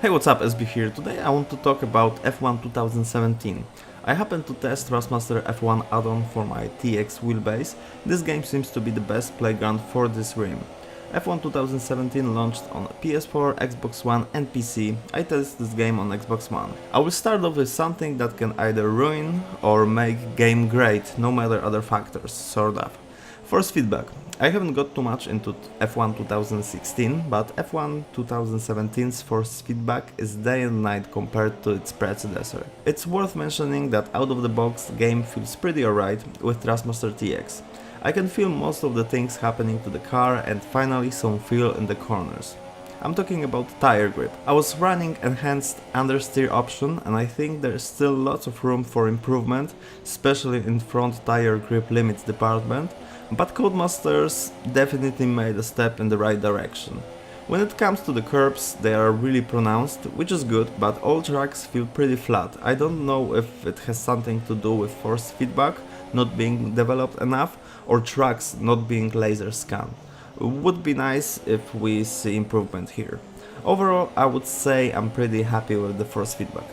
Hey, what's up, SB here. Today I want to talk about F1 2017. I happened to test Thrustmaster F1 add-on for my TX wheelbase. This game seems to be the best playground for this rim. F1 2017 launched on PS4, Xbox One and PC. I tested this game on Xbox One. I will start off with something that can either ruin or make game great, no matter other factors, sort of. Force feedback. I haven't got too much into F1 2016, but F1 2017's force feedback is day and night compared to its predecessor. It's worth mentioning that out of the box the game feels pretty alright with Thrustmaster TX. I can feel most of the things happening to the car and finally some feel in the corners. I'm talking about tire grip. I was running enhanced understeer option and I think there is still lots of room for improvement, especially in front tire grip limits department, but Codemasters definitely made a step in the right direction. When it comes to the curbs, they are really pronounced, which is good, but all tracks feel pretty flat. I don't know if it has something to do with force feedback not being developed enough or tracks not being laser scanned. Would be nice if we see improvement here. Overall, I would say I'm pretty happy with the force feedback.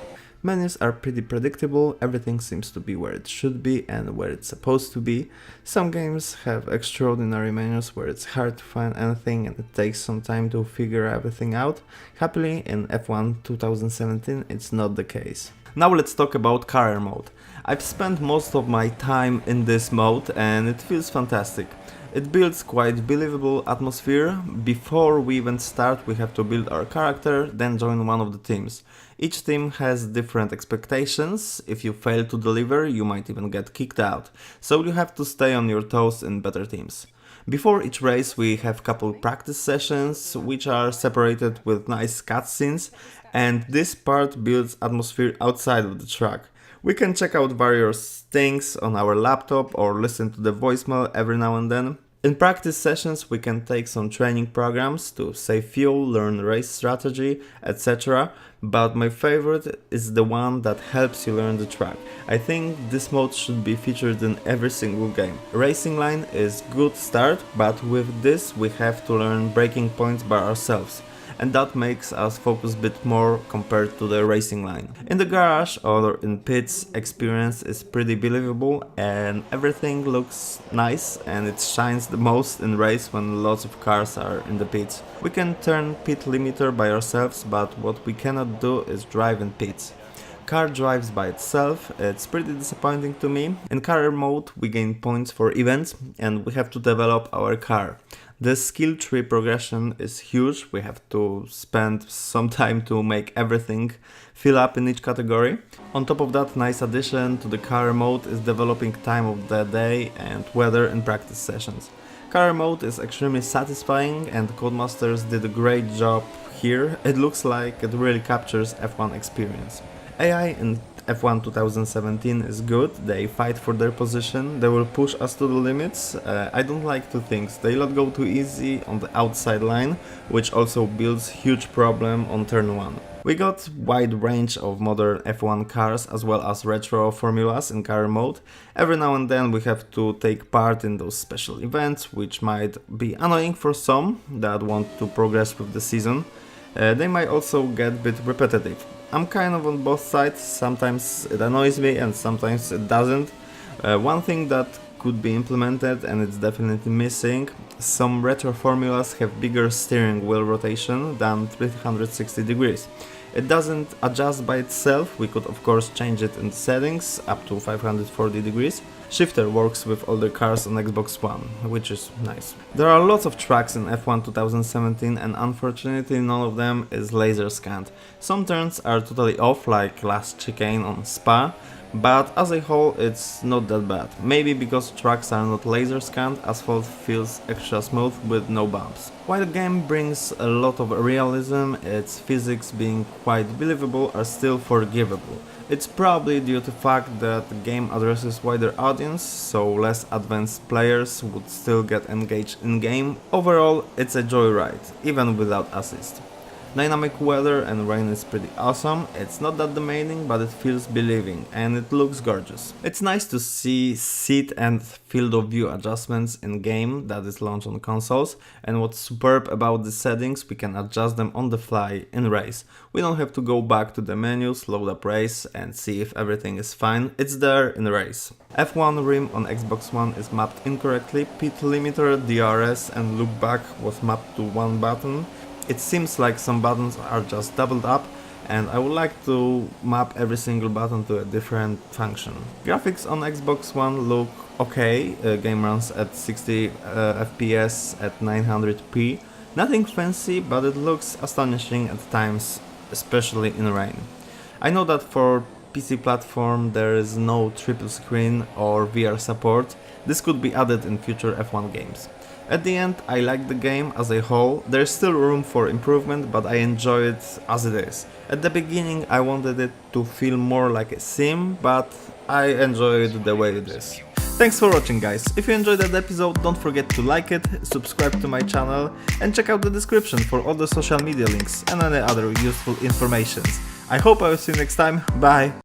Menus are pretty predictable, everything seems to be where it should be and where it's supposed to be. Some games have extraordinary menus where it's hard to find anything and it takes some time to figure everything out. Happily, in F1 2017 it's not the case. Now let's talk about career mode. I've spent most of my time in this mode and it feels fantastic. It builds quite believable atmosphere. Before we even start we have to build our character, then join one of the teams. Each team has different expectations. If you fail to deliver, you might even get kicked out. So you have to stay on your toes in better teams. Before each race we have couple practice sessions, which are separated with nice cutscenes, and this part builds atmosphere outside of the track. We can check out various things on our laptop or listen to the voicemail every now and then. In practice sessions we can take some training programs to save fuel, learn race strategy, etc. But my favorite is the one that helps you learn the track. I think this mode should be featured in every single game. Racing line is good start, but with this we have to learn braking points by ourselves. And that makes us focus a bit more compared to the racing line. In the garage or in pits, experience is pretty believable and everything looks nice, and it shines the most in race when lots of cars are in the pits. We can turn pit limiter by ourselves, but what we cannot do is drive in pits. Car drives by itself, it's pretty disappointing to me. In career mode we gain points for events and we have to develop our car. The skill tree progression is huge, we have to spend some time to make everything fill up in each category. On top of that, nice addition to the career mode is developing time of the day and weather in practice sessions. Career mode is extremely satisfying and Codemasters did a great job here. It looks like it really captures F1 experience. AI in F1 2017 is good, they fight for their position, they will push us to the limits. I don't like two things, they let go too easy on the outside line, which also builds huge problem on turn 1. We got wide range of modern F1 cars as well as retro formulas in career mode. Every now and then we have to take part in those special events, which might be annoying for some that want to progress with the season. They might also get a bit repetitive. I'm kind of on both sides, sometimes it annoys me and sometimes it doesn't. One thing that could be implemented, and it's definitely missing, some retro formulas have bigger steering wheel rotation than 360 degrees. It doesn't adjust by itself, we could of course change it in settings up to 540 degrees. Shifter works with older cars on Xbox One, which is nice. There are lots of tracks in F1 2017 and unfortunately none of them is laser scanned. Some turns are totally off, like last chicane on Spa, but as a whole it's not that bad. Maybe because tracks are not laser scanned, asphalt feels extra smooth with no bumps. While the game brings a lot of realism, its physics being quite believable are still forgivable. It's probably due to the fact that the game addresses wider audience, so less advanced players would still get engaged in game. Overall, it's a joyride, even without assist. Dynamic weather and rain is pretty awesome. It's not that demanding, but it feels believing and it looks gorgeous. It's nice to see seat and field of view adjustments in game that is launched on consoles, and what's superb about the settings, we can adjust them on the fly in race. We don't have to go back to the menus, load up race and see if everything is fine. It's there in race. F1 rim on Xbox One is mapped incorrectly. Pit limiter, DRS and look back was mapped to one button. It seems like some buttons are just doubled up, and I would like to map every single button to a different function. Graphics on Xbox One look okay, game runs at 60 FPS at 900p. Nothing fancy, but it looks astonishing at times, especially in rain. I know that for PC platform there is no triple screen or VR support. This could be added in future F1 games. At the end, I like the game as a whole. There's still room for improvement, but I enjoy it as it is. At the beginning I wanted it to feel more like a sim, but I enjoy it the way it is. Thanks for watching, guys. If you enjoyed that episode, don't forget to like it, subscribe to my channel and check out the description for all the social media links and any other useful information. I hope I will see you next time. Bye!